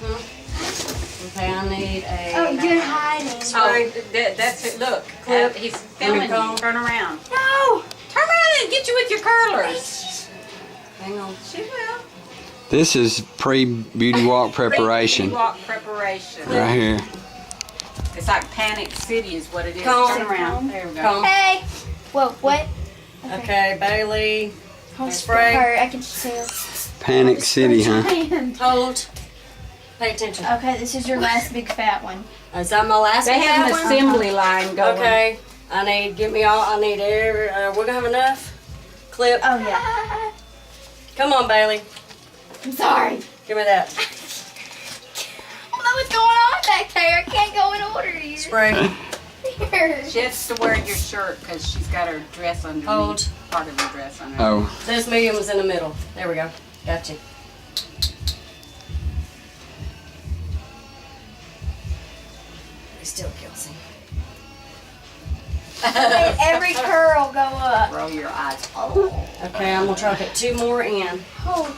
Okay, I need a... Oh, you're hiding. That's it. Look, Clip. he's filming Comb. you. Turn around. No! Turn around and get you with your curlers. Hang on. She will. This is pre-beauty walk preparation. Walk preparation. Right here. It's like Panic City is what it is. Comb. Turn around. There we go. Comb. Hey! Whoa, what? Okay, Bailey. Hold Spray. her. I can see her. Panic City, huh? Hold. Pay attention. Okay, this is your last big fat one. Is that my last They have an one? assembly line going. Okay. I need, get me all, I need every, we're gonna have enough? Clip. Oh, yeah. Come on, Bailey. I'm sorry. Give me that. I don't know what's going on back there. I can't go in order here. Spray. Here. She has to wear your shirt because she's got her dress underneath. Hold. Part of her dress underneath. Oh, This medium was in the middle. There we go. Gotcha. He still kills him. Made every curl go up. Roll your eyes. Okay, I'm gonna try to put 2 more in. Oh,